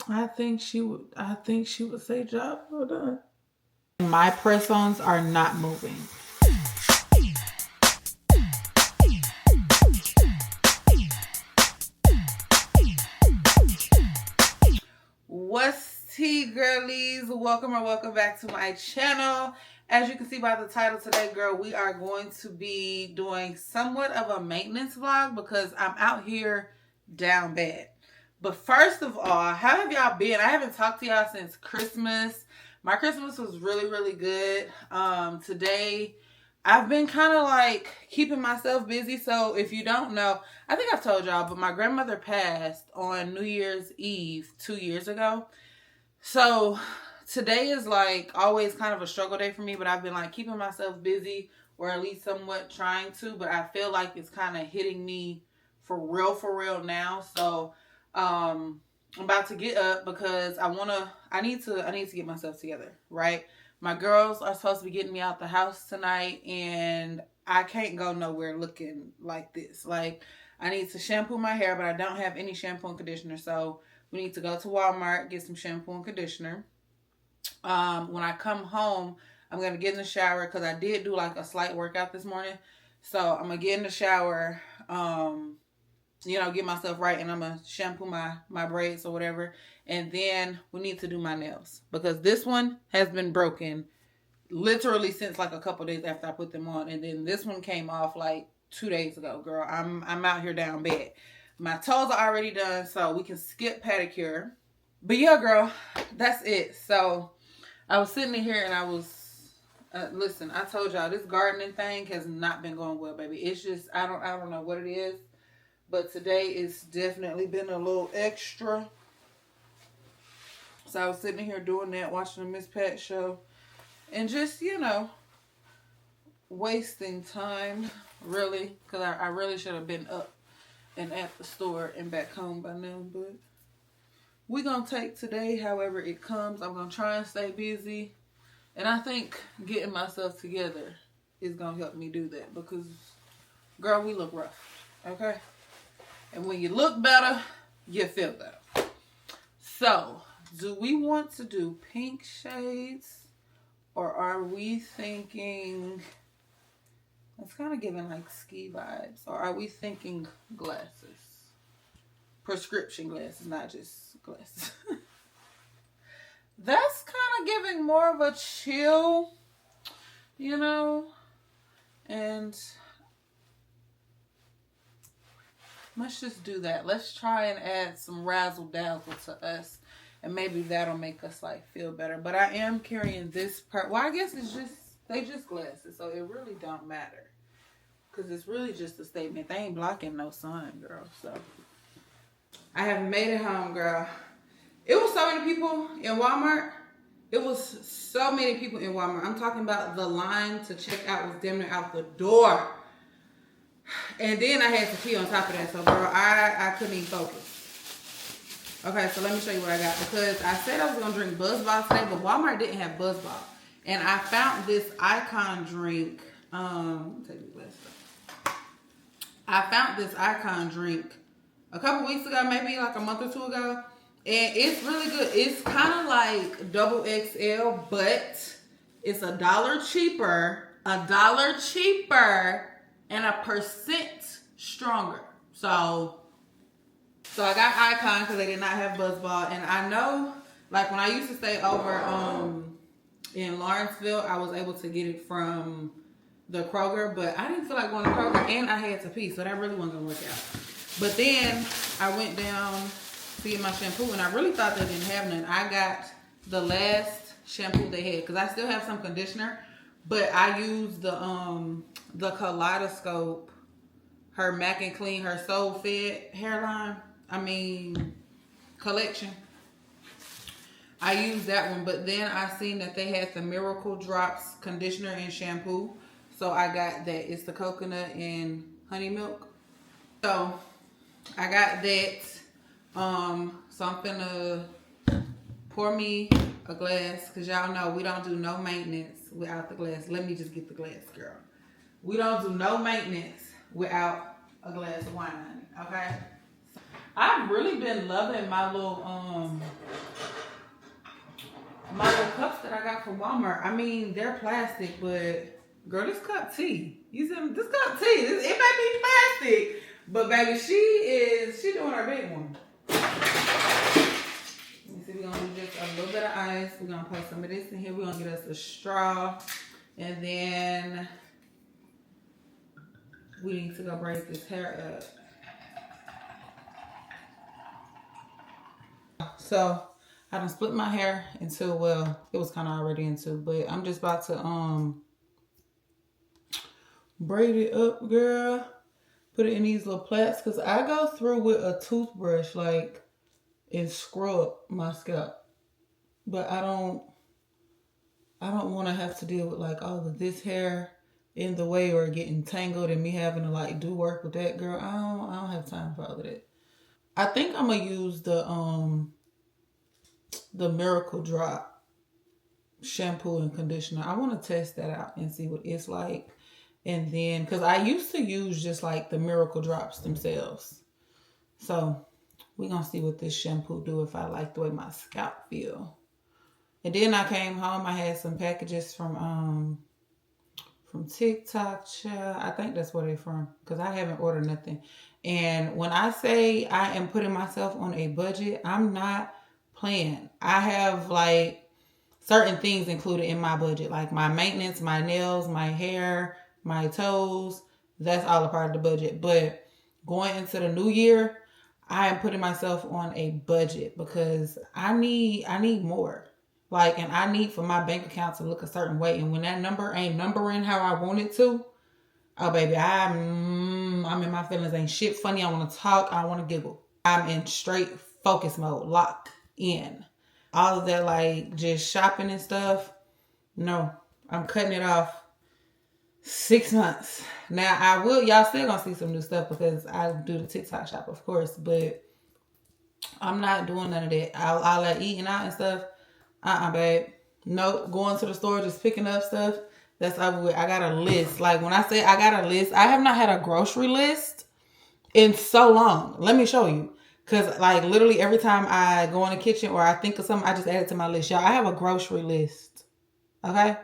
I think she would say job well done. My press-ons are not moving. What's tea, girlies? Welcome back to my channel. As you can see by the title today, girl, we are going to be doing somewhat of a maintenance vlog because I'm out here down bad. But first of all, how have y'all been? I haven't talked to y'all since Christmas. My Christmas was really good. Today I've been kind of like keeping myself busy. So if you don't know, I think I've told y'all, but my grandmother passed on New Year's Eve 2 years ago. So today is like always kind of a struggle day for me, but I've been like keeping myself busy, or at least somewhat trying to, but I feel like it's kind of hitting me for real now. So I'm about to get up because I need to get myself together, right? My girls are supposed to be getting me out the house tonight, and I can't go nowhere looking like this. Like, I need to shampoo my hair, but I don't have any shampoo and conditioner, so we need to go to Walmart, get some shampoo and conditioner. When I come home, I'm going to get in the shower because I did do like a slight workout this morning. So I'm going to get in the shower, get myself right, and I'm going to shampoo my braids or whatever. And then we need to do my nails because this one has been broken literally since like a couple days after I put them on. And then this one came off like 2 days ago, girl. I'm out here down bad. My toes are already done, so we can skip pedicure. But yeah, girl, that's it. So I was sitting in here and I was, listen, I told y'all this gardening thing has not been going well, baby. It's just, I don't know what it is. But today it's definitely been a little extra. So I was sitting here doing that, watching the Miss Pat show. And just, wasting time, really. Because I really should have been up and at the store and back home by now. But we're going to take today however it comes. I'm going to try and stay busy. And I think getting myself together is going to help me do that. Because, girl, we look rough. Okay? And when you look better, you feel better. So, do we want to do pink shades? Or are we thinking, it's kind of giving like ski vibes. Or are we thinking glasses? Prescription glasses, not just glasses. That's kind of giving more of a chill, and let's just do that. Let's try and add some razzle dazzle to us, and maybe that'll make us like feel better. But I am carrying this part. Well, I guess they just glasses, so it really don't matter, because it's really just a statement. They ain't blocking no sun, girl. So I have made it home, girl. It was so many people in Walmart. It was so many people in Walmart. I'm talking about the line to check out was damn near out the door. And then I had to pee on top of that. So, girl, I couldn't even focus. Okay, so let me show you what I got. Because I said I was going to drink BuzzBall today, but Walmart didn't have BuzzBall. And I found this Icon drink. Let me take this glass off. I found this Icon drink a couple weeks ago, maybe like a month or two ago. And it's really good. It's kind of like double XL, but it's $1 cheaper. $1 cheaper and 1% stronger. So I got Icon because they did not have BuzzBall. And I know, like when I used to stay over in Lawrenceville, I was able to get it from the Kroger. But I didn't feel like going to Kroger, and I had to pee. So that really wasn't going to work out. But then I went down to get my shampoo, and I really thought they didn't have none. I got the last shampoo they had because I still have some conditioner, but I used the Kaleidoscope, her Mac and Clean, her Soul Fed collection. I used that one, but then I seen that they had the Miracle Drops conditioner and shampoo, so I got that. It's the coconut and honey milk. So I got that. So I'm finna pour me a glass, because y'all know we don't do no maintenance without the glass. Let me just get the glass, girl. We don't do no maintenance without a glass of wine, okay? I've really been loving my little got from Walmart. I mean, they're plastic, but girl, this cup tea. You said this cup tea. It may be plastic, but baby, she doing her big one. Let me see. We're gonna do just a little bit of ice. We're gonna put some of this in here. We're gonna get us a straw, and then we need to go braid this hair up. So I done split my hair into, well, it was kind of already into, but I'm just about to braid it up, girl. Put it in these little plaits, because I go through with a toothbrush like and scrub my scalp, but I don't want to have to deal with like all of this hair in the way or getting tangled and me having to like do work with that, girl. I don't have time for all of that. I think I'm gonna use the Miracle Drop shampoo and conditioner. I want to test that out and see what it's like. And then, because I used to use just like the Miracle Drops themselves. So we're going to see what this shampoo do, if I like the way my scalp feel. And then I came home. I had some packages from TikTok. I think that's where they're from, because I haven't ordered nothing. And when I say I am putting myself on a budget, I'm not playing. I have like certain things included in my budget, like my maintenance, my nails, my hair, my toes. That's all a part of the budget. But going into the new year, I am putting myself on a budget because I need more. Like, and I need for my bank account to look a certain way. And when that number ain't numbering how I want it to, oh baby, I'm in my feelings. Ain't shit funny. I want to talk. I want to giggle. I'm in straight focus mode, locked in. All of that, like just shopping and stuff. No, I'm cutting it off. 6 months. Now I will, y'all still gonna see some new stuff because I do the TikTok shop, of course, but I'm not doing none of that. I'll like eating out and stuff. Babe. Nope. Going to the store, just picking up stuff. That's over with. I got a list. Like when I say I got a list, I have not had a grocery list in so long. Let me show you. Cause like literally every time I go in the kitchen or I think of something, I just add it to my list. Y'all, I have a grocery list. Okay?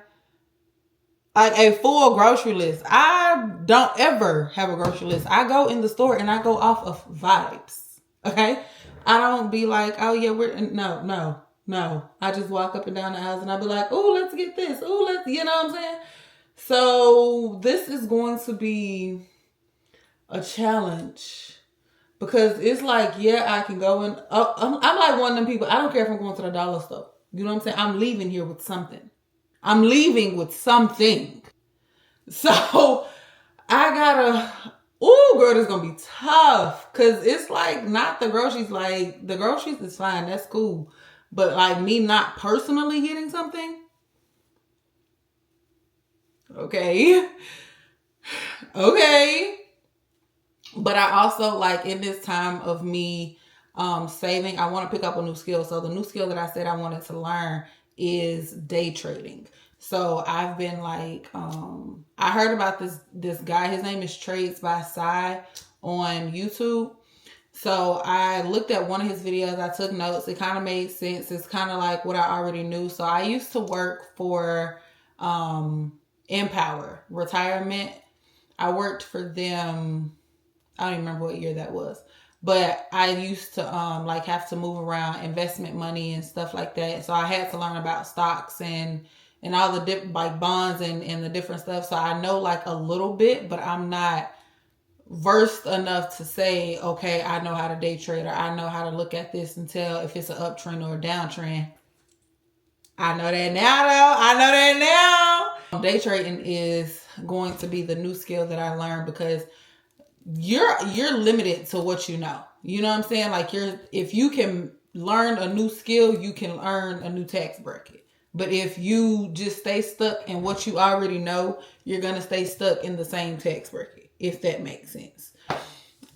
Like a full grocery list. I don't ever have a grocery list. I go in the store and I go off of vibes. Okay? I don't be like, oh yeah, no. I just walk up and down the aisles and I'll be like, oh, let's get this. Oh, let's, you know what I'm saying? So this is going to be a challenge because it's like, yeah, I can go in. I'm like one of them people. I don't care if I'm going to the dollar store. You know what I'm saying? I'm leaving here with something. I'm leaving with something. So I gotta, ooh, girl, it's gonna be tough. Cause it's like not the groceries, like the groceries is fine, that's cool. But like me not personally getting something. Okay. Okay. But I also like in this time of me saving, I want to pick up a new skill. So the new skill that I said I wanted to learn is day trading. So I've been like, I heard about this guy. His name is Trades by Sai on YouTube. So I looked at one of his videos. I took notes. It kind of made sense. It's kind of like what I already knew. So I used to work for Empower Retirement. I worked for them. I don't even remember what year that was. But I used to like have to move around investment money and stuff like that. So I had to learn about stocks and all the different like bonds and the different stuff. So I know like a little bit, but I'm not versed enough to say, okay, I know how to day trade or I know how to look at this and tell if it's an uptrend or a downtrend. I know that now though. I know that now. Day trading is going to be the new skill that I learned because you're limited to what you know. You know what I'm saying? Like if you can learn a new skill, you can earn a new tax bracket. But if you just stay stuck in what you already know, you're going to stay stuck in the same tax bracket, if that makes sense.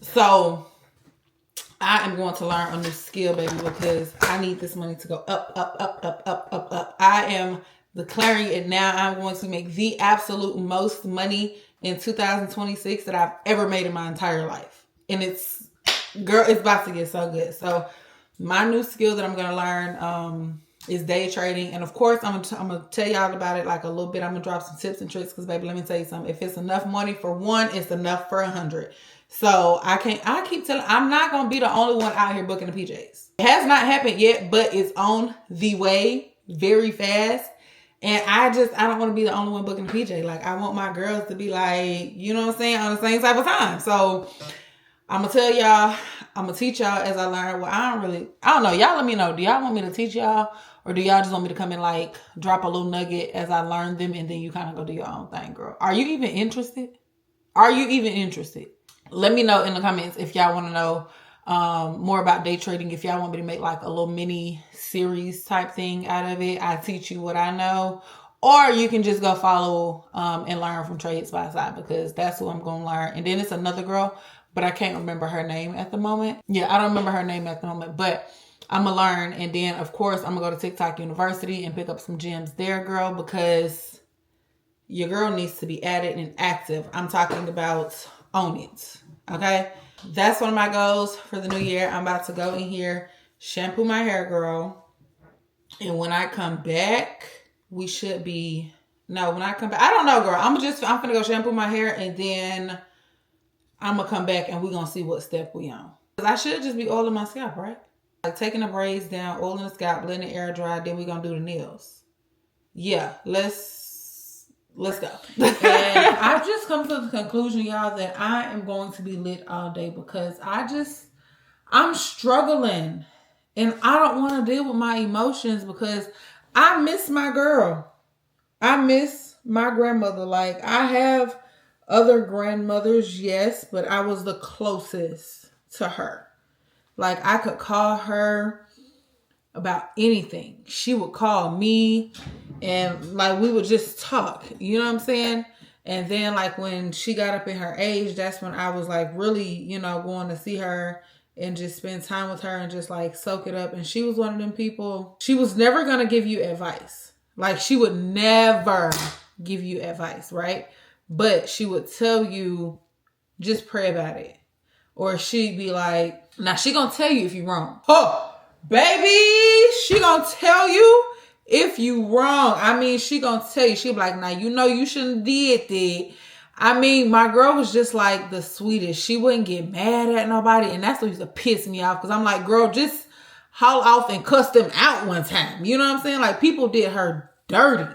So I am going to learn a new skill, baby, because I need this money to go up, up, up, up, up, up, up. I am declaring it now. I'm going to make the absolute most money in 2026 that I've ever made in my entire life. And girl, it's about to get so good. So my new skill that I'm going to learn, is day trading. And of course, I'm gonna tell y'all about it like a little bit. I'm gonna drop some tips and tricks because, baby, let me tell you something. If it's enough money for one, it's enough for 100. So I keep telling, I'm not gonna be the only one out here booking the PJs. It has not happened yet, but it's on the way very fast. And I don't want to be the only one booking the PJ. Like, I want my girls to be like, you know what I'm saying, on the same type of time. So I'm gonna tell y'all, I'm gonna teach y'all as I learn. Well, I don't know. Y'all let me know. Do y'all want me to teach y'all, or do y'all just want me to come in like drop a little nugget as I learn them, and then you kind of go do your own thing, girl? Are you even interested? Are you even interested? Let me know in the comments if y'all want to know more about day trading. If y'all want me to make like a little mini series type thing out of it, I teach you what I know. Or you can just go follow and learn from Trades by Side, because that's who I'm going to learn. And then it's another girl, but I can't remember her name at the moment. Yeah, I don't remember her name at the moment, but I'm going to learn. And then, of course, I'm going to go to TikTok University and pick up some gems there, girl, because your girl needs to be at it and active. I'm talking about own it. Okay? That's one of my goals for the new year. I'm about to go in here, shampoo my hair, girl. And when I come back, we should be... No, when I come back... I don't know, girl. I'm going to go shampoo my hair, and then I'm going to come back and we're going to see what step we on. Because I should just be oiling my scalp, right? Like taking the braids down, oiling the scalp, letting the air dry, then we're going to do the nails. Yeah, let's go. And I've just come to the conclusion, y'all, that I am going to be lit all day, because I'm struggling, and I don't want to deal with my emotions, because I miss my girl. I miss my grandmother. Like, I have other grandmothers, yes, but I was the closest to her. Like, I could call her about anything. She would call me, and like we would just talk, you know what I'm saying? And then like when she got up in her age, that's when I was like really, you know, going to see her and just spend time with her and just like soak it up. And she was one of them people, she was never going to give you advice. Like, she would never give you advice, right? But she would tell you, just pray about it. Or she'd be like, now she gonna tell you if you're wrong. Oh, baby, she gonna tell you if you wrong. I mean, she gonna tell you. She be like, now you know you shouldn't did that. I mean, my girl was just like the sweetest. She wouldn't get mad at nobody. And that's what used to piss me off. Because I'm like, girl, just haul off and cuss them out one time. You know what I'm saying? Like, people did her dirty.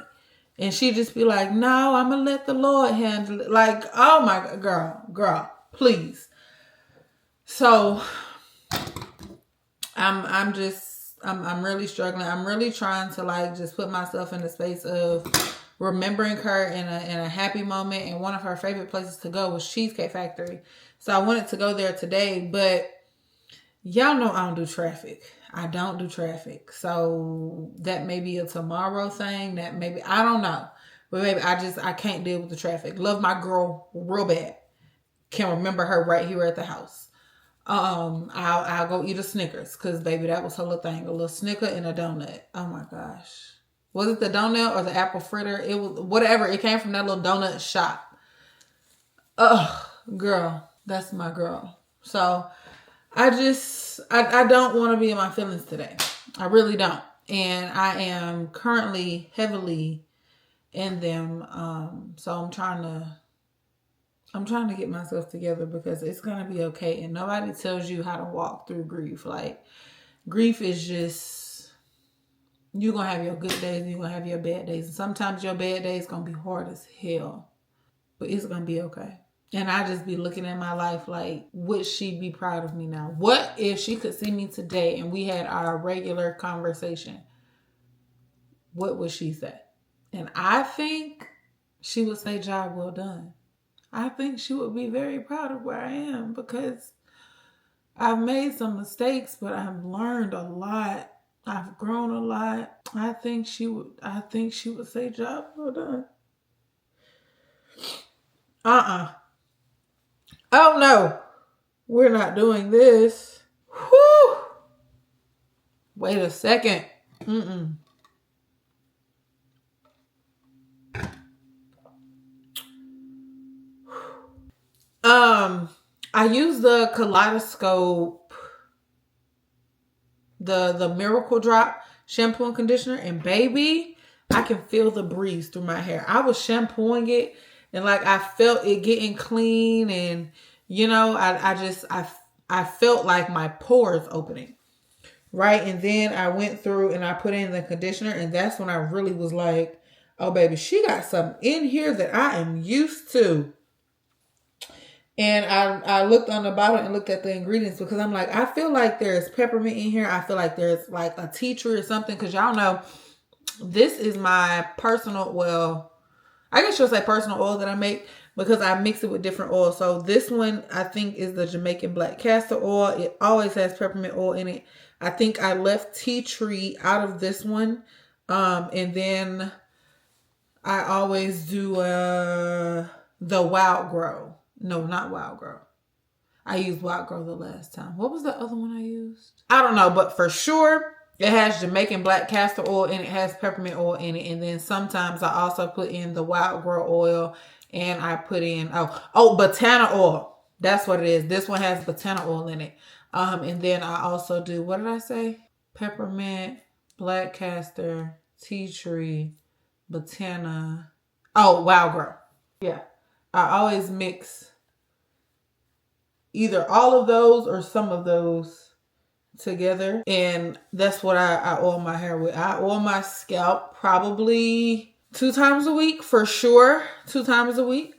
And she'd just be like, no, I'm going to let the Lord handle it. Like, oh my girl, please. So I'm really struggling. I'm really trying to like just put myself in the space of remembering her in a happy moment. And one of her favorite places to go was Cheesecake Factory. So I wanted to go there today, but y'all know I don't do traffic. I don't do traffic. So that may be a tomorrow thing. That maybe, I don't know. But maybe I can't deal with the traffic. Love my girl real bad. Can remember her right here at the house. I'll go eat a Snickers, because baby, that was her little thing. A little Snicker and a donut. Oh my gosh. Was it the donut or the apple fritter? It was whatever. It came from that little donut shop. Ugh, girl, that's my girl. So I don't want to be in my feelings today. I really don't. And I am currently heavily in them. So I'm trying to get myself together, because it's going to be okay. And nobody tells you how to walk through grief. Like, grief is just, you're going to have your good days and you're going to have your bad days. And sometimes your bad days going to be hard as hell. But it's going to be okay. And I just be looking at my life like, would she be proud of me now? What if she could see me today and we had our regular conversation? What would she say? And I think she would say, job well done. I think she would be very proud of where I am, because I've made some mistakes, but I've learned a lot. I've grown a lot. I think she would say, job well done. Oh no, we're not doing this. Whew. Wait a second. I use the kaleidoscope, the Miracle Drop shampoo and conditioner, and baby, I can feel the breeze through my hair. I was shampooing it and like I felt it getting clean, and you know, I felt like my pores opening. Right. And then I went through and I put in the conditioner, and that's when I really was like, oh baby, she got something in here that I am used to. And I looked on the bottle and looked at the ingredients, because I'm like, I feel like there's peppermint in here. I feel like there's like a tea tree or something, because y'all know this is my personal, well, I guess you'll say personal oil that I make, because I mix it with different oils. So this one I think is the Jamaican black castor oil. It always has peppermint oil in it. I think I left tea tree out of this one. And then I always do the Wild Grow. No, not Wild Grow. I used Wild Grow the last time. What was the other one I used? I don't know, but for sure it has Jamaican black castor oil and it has peppermint oil in it. And then sometimes I also put in the Wild Grow oil, and I put in Botana oil. That's what it is. This one has Botana oil in it. And then I also do, what did I say? Peppermint, black castor, tea tree, Botana. Oh, Wild Grow. Yeah. I always mix either all of those or some of those together. And that's what I oil my hair with. I oil my scalp probably 2 times a week for sure. 2 times a week.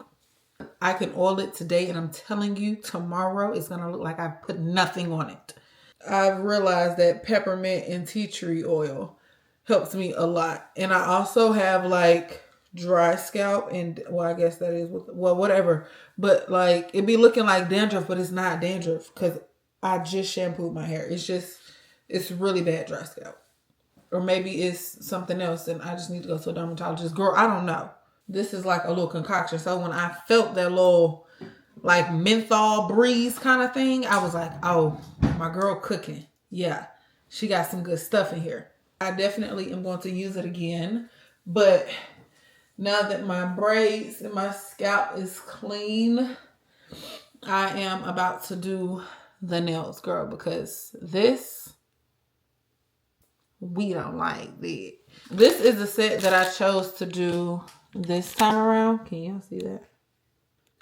I can oil it today, and I'm telling you, tomorrow it's going to look like I put nothing on it. I've realized that peppermint and tea tree oil helps me a lot. And I also have like dry scalp, and well, I guess that is, whatever. But like, it be looking like dandruff, but it's not dandruff, because I just shampooed my hair. It's really bad dry scalp. Or maybe it's something else and I just need to go to a dermatologist. Girl, I don't know. This is like a little concoction. So when I felt that little like menthol breeze kind of thing, I was like, oh, my girl cooking. Yeah, she got some good stuff in here. I definitely am going to use it again. But now that my braids and my scalp is clean, I am about to do the nails, girl, because this, we don't like that. This is the set that I chose to do this time around. Can y'all see that?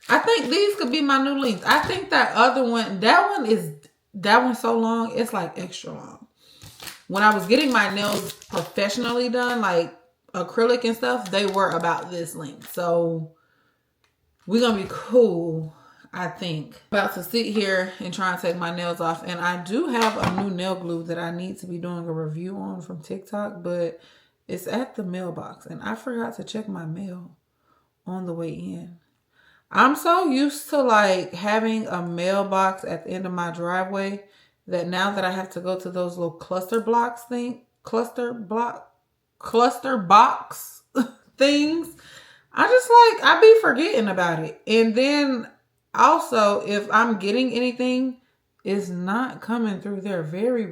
I think these could be my new length. I think that other one, that one's so long, it's like extra long. When I was getting my nails professionally done, like acrylic and stuff, they were about this length. So we're going to be cool, I think. About to sit here and try and take my nails off. And I do have a new nail glue that I need to be doing a review on from TikTok, but it's at the mailbox. And I forgot to check my mail on the way in. I'm so used to like having a mailbox at the end of my driveway that now that I have to go to those little cluster box things, I be forgetting about it. And then also, if I'm getting anything, it's not coming through there. Very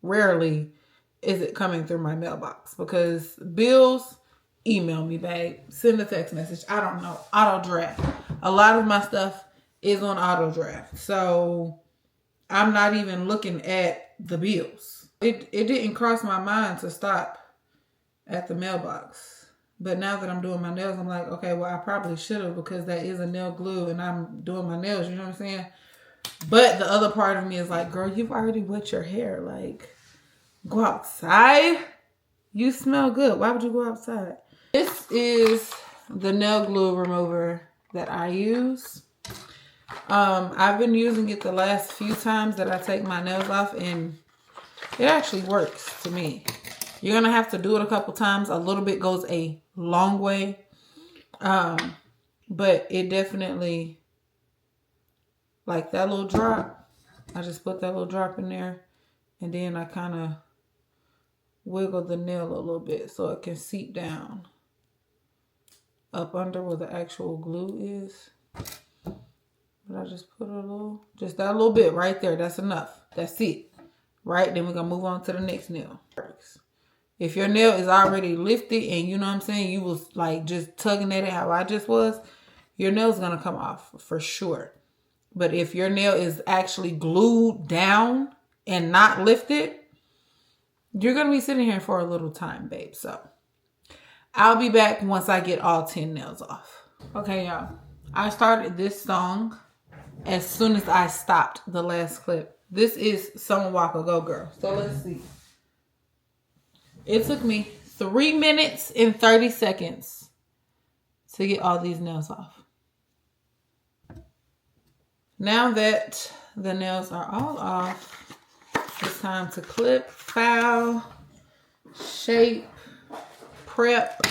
rarely is it coming through my mailbox, because bills, email me, babe. Send a text message. I don't know. Auto draft. A lot of my stuff is on auto draft. So I'm not even looking at the bills. It didn't cross my mind to stop at the mailbox. But now that I'm doing my nails, I'm like, okay, well, I probably should have, because that is a nail glue and I'm doing my nails. You know what I'm saying? But the other part of me is like, girl, you've already wet your hair. Like, go outside. You smell good. Why would you go outside? This is the nail glue remover that I use. I've been using it the last few times that I take my nails off, and it actually works to me. You're going to have to do it a couple times. A little bit goes a long way. But it definitely, like that little drop, I just put that little drop in there, and then I kind of wiggle the nail a little bit so it can seep down up under where the actual glue is. But I just put just that little bit right there. That's enough. That's it. Right? Then we're going to move on to the next nail. If your nail is already lifted and you know what I'm saying, you was like just tugging at it how I just was, your nail's going to come off for sure. But if your nail is actually glued down and not lifted, You're going to be sitting here for a little time, babe. So I'll be back once I get all 10 nails off. Okay, y'all. I started this song as soon as I stopped the last clip. This is Summer Walker Go Girl. So let's see. It took me 3 minutes and 30 seconds to get all these nails off. Now that the nails are all off, it's time to clip, file, shape, prep,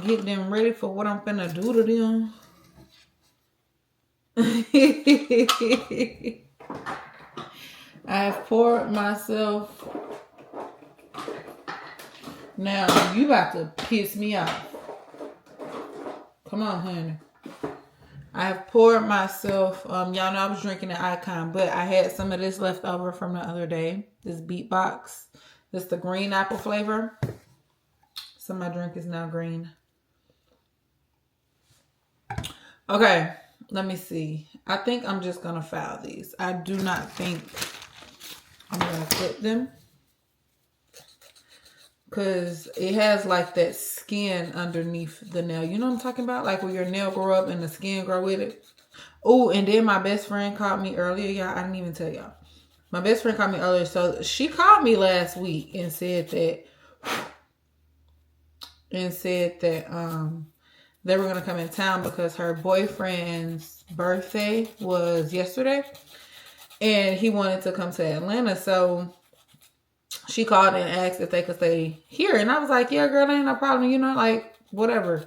get them ready for what I'm finna do to them. I have poured myself. Now, you about to piss me off. Come on, honey. I have poured myself, y'all know I was drinking an Icon, but I had some of this left over from the other day. This Beatbox. This is the green apple flavor. So my drink is now green. Okay, let me see. I think I'm just going to file these. I do not think I'm going to clip them. Because it has like that skin underneath the nail. You know what I'm talking about? Like when your nail grow up and the skin grow with it. Oh, and then my best friend called me earlier. Y'all, I didn't even tell y'all. My best friend called me earlier. So she called me last week and said that they were going to come in town because her boyfriend's birthday was yesterday. And he wanted to come to Atlanta. So she called and asked if they could stay here. And I was like, yeah, girl, ain't no problem. You know, like, whatever.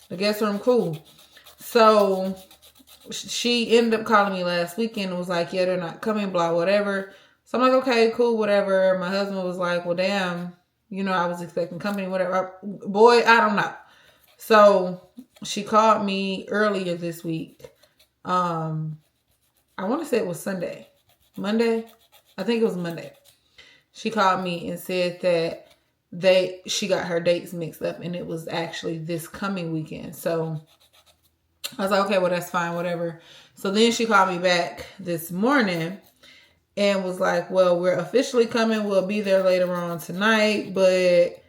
The guest room, cool. So she ended up calling me last weekend and was like, yeah, they're not coming, blah, whatever. So I'm like, okay, cool, whatever. My husband was like, well, damn, you know, I was expecting company, whatever. Boy, I don't know. So she called me earlier this week. I want to say it was Sunday. Monday? I think it was Monday. She called me and said that she got her dates mixed up and it was actually this coming weekend. So I was like, okay, well, that's fine, whatever. So then she called me back this morning and was like, well, we're officially coming. We'll be there later on tonight. But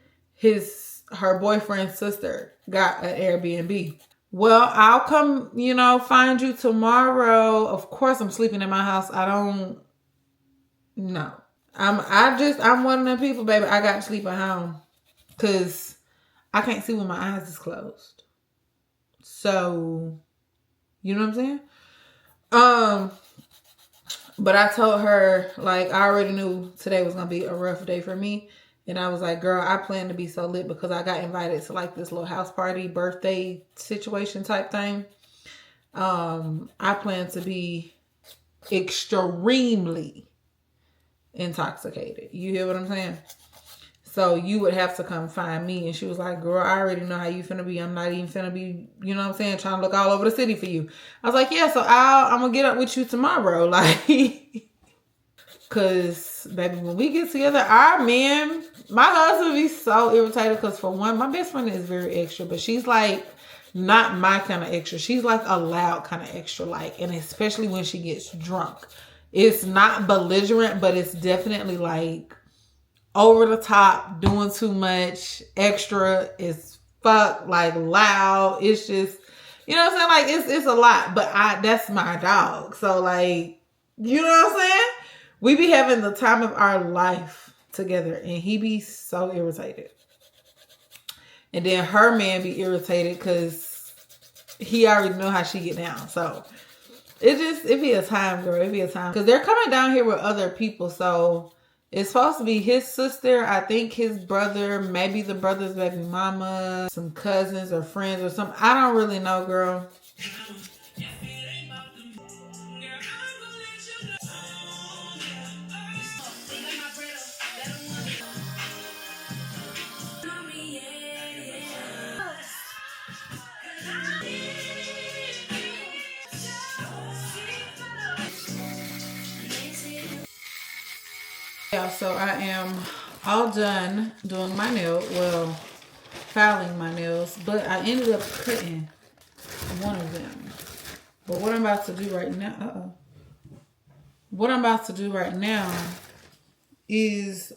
her boyfriend's sister got an Airbnb. Well, I'll come, you know, find you tomorrow. Of course, I'm sleeping in my house. I don't know. I'm one of them people, baby. I got to sleep at home because I can't see when my eyes is closed. So, you know what I'm saying? But I told her, like, I already knew today was going to be a rough day for me. And I was like, girl, I plan to be so lit because I got invited to like this little house party, birthday situation type thing. I plan to be extremely intoxicated. You hear what I'm saying? So you would have to come find me. And she was like, girl, I already know how you finna be. I'm not even finna be, you know what I'm saying, trying to look all over the city for you. I was like, yeah, so I'm gonna get up with you tomorrow. Like, cause baby, when we get together, our man, my husband be so irritated because for one, my best friend is very extra, but she's like not my kind of extra. She's like a loud kind of extra, like, and especially when she gets drunk. It's not belligerent, but it's definitely like over the top, doing too much, extra as fuck, like loud. It's just, you know what I'm saying? Like it's a lot, but that's my dog. So like, you know what I'm saying? We be having the time of our life together and he be so irritated. And then her man be irritated because he already know how she get down. So it be a time, girl. It be a time. Because they're coming down here with other people. So it's supposed to be his sister. I think his brother, maybe the brother's baby mama, some cousins or friends or something. I don't really know, girl. Yeah, so I am all done doing my nail, well, filing my nails, but I ended up cutting one of them. But what I'm about to do right now, is is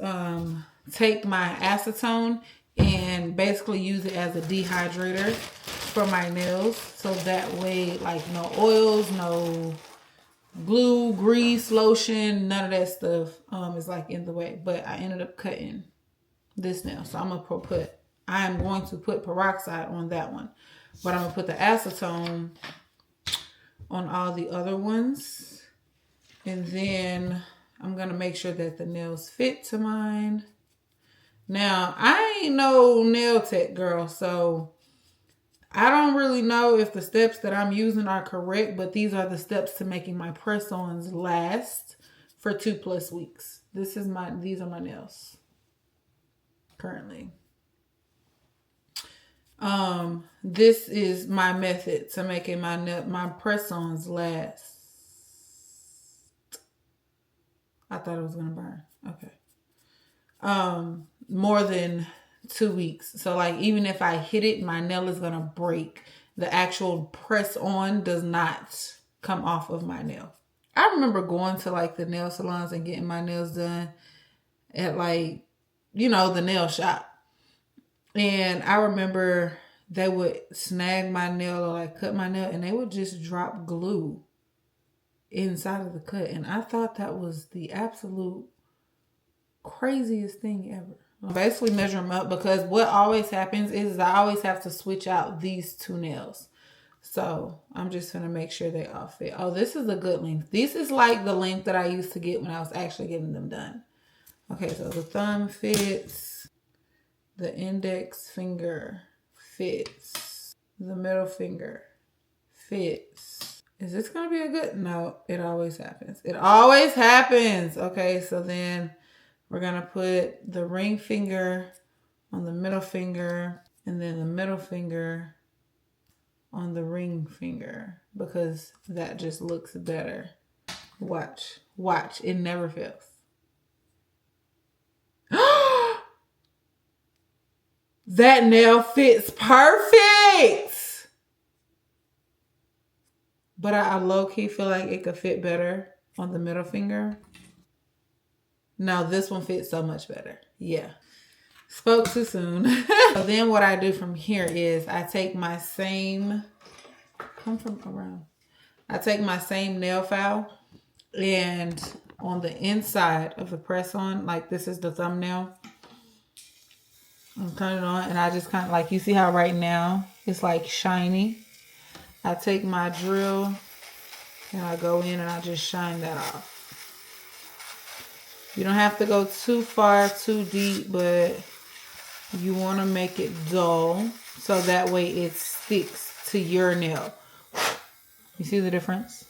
take my acetone and basically use it as a dehydrator for my nails. So that way, like, no oils, no glue, grease, lotion, none of that stuff is like in the way. But I ended up cutting this nail. So I am going to put peroxide on that one. But I'm going to put the acetone on all the other ones. And then I'm going to make sure that the nails fit to mine. Now, I ain't no nail tech girl, so I don't really know if the steps that I'm using are correct, but these are the steps to making my press-ons last for 2+ weeks. These are my nails currently. This is my method to making my press-ons last. I thought it was gonna burn. Okay. More than 2 weeks. So like, even if I hit it, my nail is gonna break. The actual press on does not come off of my nail. I remember going to like the nail salons and getting my nails done at like, you know, the nail shop. And I remember they would snag my nail or like cut my nail and they would just drop glue inside of the cut. And I thought that was the absolute craziest thing ever. I basically measure them up because what always happens is I always have to switch out these 2 nails. So I'm just going to make sure they all fit. Oh, this is a good length. This is like the length that I used to get when I was actually getting them done. Okay, so the thumb fits. The index finger fits. The middle finger fits. Is this going to be a good? No, it always happens. It always happens. Okay, so then we're going to put the ring finger on the middle finger and then the middle finger on the ring finger because that just looks better. Watch. Watch. It never fails. That nail fits perfect. But I low-key feel like it could fit better on the middle finger. No, this one fits so much better. Yeah. Spoke too soon. So then what I do from here is I take my same... Come from around. I take my same nail file and on the inside of the press-on, like this is the thumbnail, I'm turning it on and I just kind of like, you see how right now it's like shiny. I take my drill and I go in and I just shine that off. You don't have to go too far, too deep, but you want to make it dull so that way it sticks to your nail. You see the difference?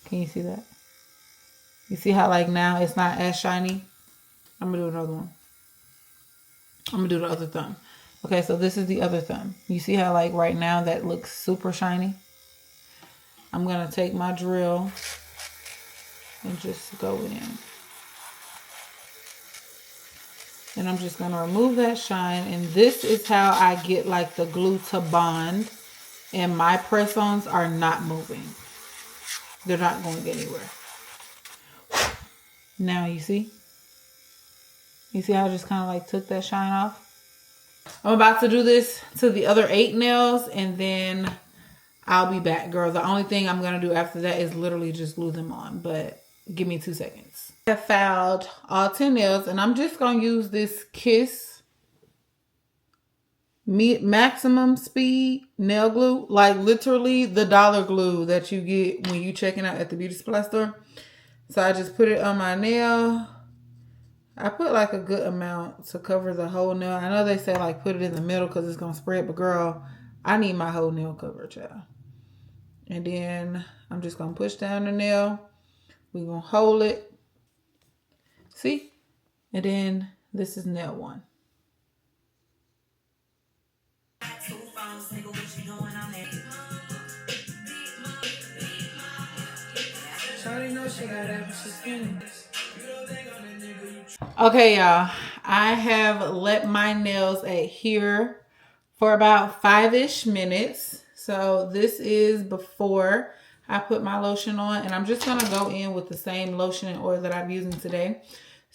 Can you see that? You see how like now it's not as shiny? I'm going to do another one. I'm going to do the other thumb. Okay, so this is the other thumb. You see how like right now that looks super shiny? I'm going to take my drill and just go in. And I'm just going to remove that shine. And this is how I get like the glue to bond. And my press-ons are not moving. They're not going anywhere. Now you see? You see how I just kind of like took that shine off? I'm about to do this to the other 8 nails and then I'll be back, girl. The only thing I'm going to do after that is literally just glue them on. But give me 2 seconds. I have filed all 10 nails and I'm just going to use this Kiss maximum speed nail glue. Like literally the dollar glue that you get when you checking out at the beauty supply store. So I just put it on my nail. I put like a good amount to cover the whole nail. I know they say like put it in the middle because it's going to spread. But girl, I need my whole nail covered, child. And then I'm just going to push down the nail. We're going to hold it. See? And then this is nail 1. Okay, y'all. I have let my nails adhere for about 5-ish minutes. So this is before I put my lotion on. And I'm just going to go in with the same lotion and oil that I'm using today.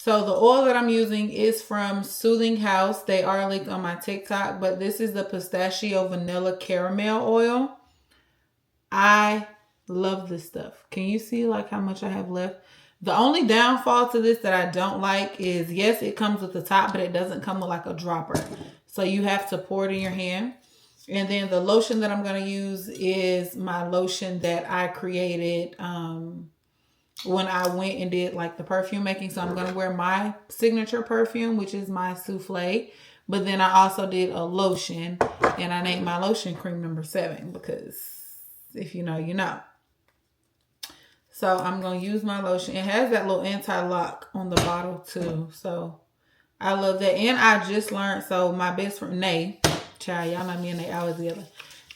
So the oil that I'm using is from Soothing House. They are linked on my TikTok, but this is the pistachio vanilla caramel oil. I love this stuff. Can you see like how much I have left? The only downfall to this that I don't like is, yes, it comes with the top, but it doesn't come with like a dropper. So you have to pour it in your hand. And then the lotion that I'm going to use is my lotion that I created when I went and did like the perfume making. So I'm going to wear my signature perfume, which is my souffle. But then I also did a lotion, and I named my lotion Cream Number 7 because if you know, you know. So I'm going to use my lotion. It has that little anti-lock on the bottle too. So I love that. And I just learned, so my best friend, Nay, child, y'all know me and Nay always together.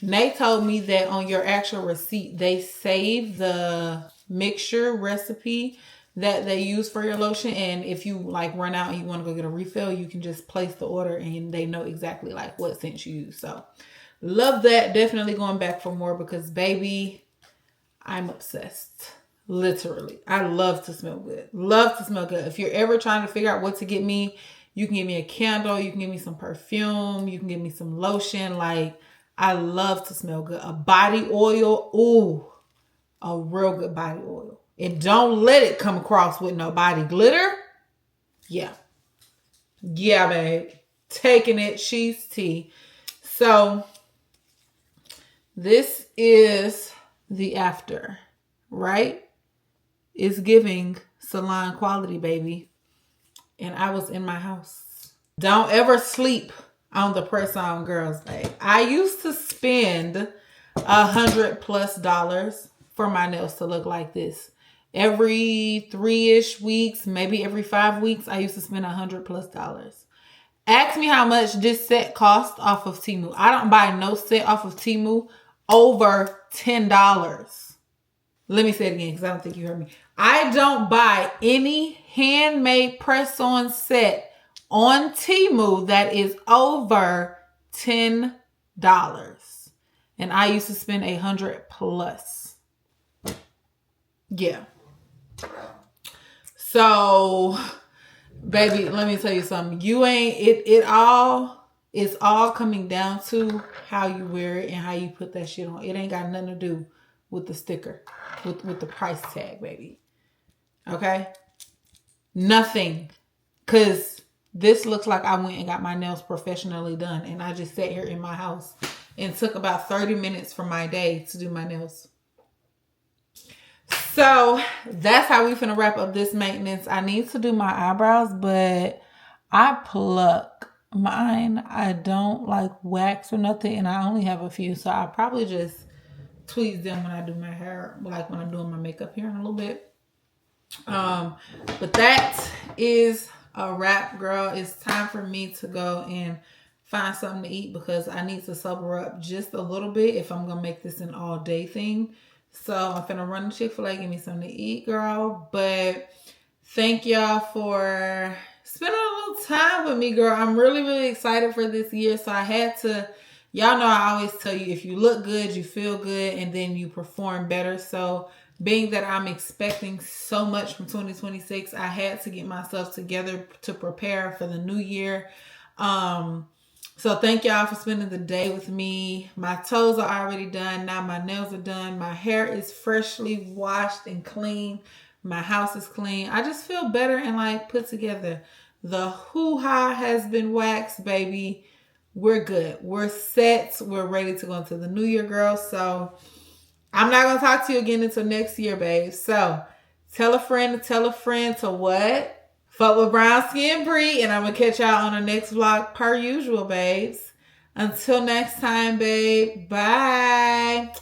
Nay told me that on your actual receipt, they save the mixture recipe that they use for your lotion. And if you like run out and you want to go get a refill, you can just place the order and they know exactly like what scent you use. So love that. Definitely going back for more because baby, I'm obsessed. Literally. I love to smell good. Love to smell good. If you're ever trying to figure out what to get me, you can give me a candle. You can give me some perfume. You can give me some lotion. Like, I love to smell good. A body oil. Ooh, a real good body oil. And don't let it come across with no body glitter. Yeah. Yeah, babe. Taking it. She's tea. So, this is the after, right? It's giving salon quality, baby. And I was in my house. Don't ever sleep on the press-on girls, babe. I used to spend $100+ for my nails to look like this. Every 3-ish weeks, maybe every 5 weeks, I used to spend $100+. Ask me how much this set cost off of Temu. I don't buy no set off of Temu over $10. Let me say it again because I don't think you heard me. I don't buy any handmade press-on set on Temu that is over $10. And I used to spend $100+. Yeah. So, baby, let me tell you something. It's all coming down to how you wear it and how you put that shit on. It ain't got nothing to do with the sticker, with the price tag, baby. Okay? Nothing. Because this looks like I went and got my nails professionally done. And I just sat here in my house and took about 30 minutes from my day to do my nails. So that's how we finna wrap up this maintenance. I need to do my eyebrows, but I pluck mine. I don't like wax or nothing. And I only have a few. So I'll probably just tweeze them when I do my hair, like when I'm doing my makeup here in a little bit. But that is a wrap, girl. It's time for me to go and find something to eat because I need to sober up just a little bit if I'm gonna make this an all day thing. So I'm finna run to Chick-fil-A, give me something to eat, girl. But thank y'all for spending a little time with me, girl. I'm really, really excited for this year. So I had to, y'all know I always tell you, if you look good, you feel good, and then you perform better. So being that I'm expecting so much from 2026, I had to get myself together to prepare for the new year. So thank y'all for spending the day with me. My toes are already done. Now my nails are done. My hair is freshly washed and clean. My house is clean. I just feel better and like put together. The hoo-ha has been waxed, baby. We're good. We're set. We're ready to go into the new year, girl. So I'm not going to talk to you again until next year, babe. So tell a friend to what? Fuck with Brown Skin Bree. And I'm going to catch y'all on the next vlog per usual, babes. Until next time, babe. Bye.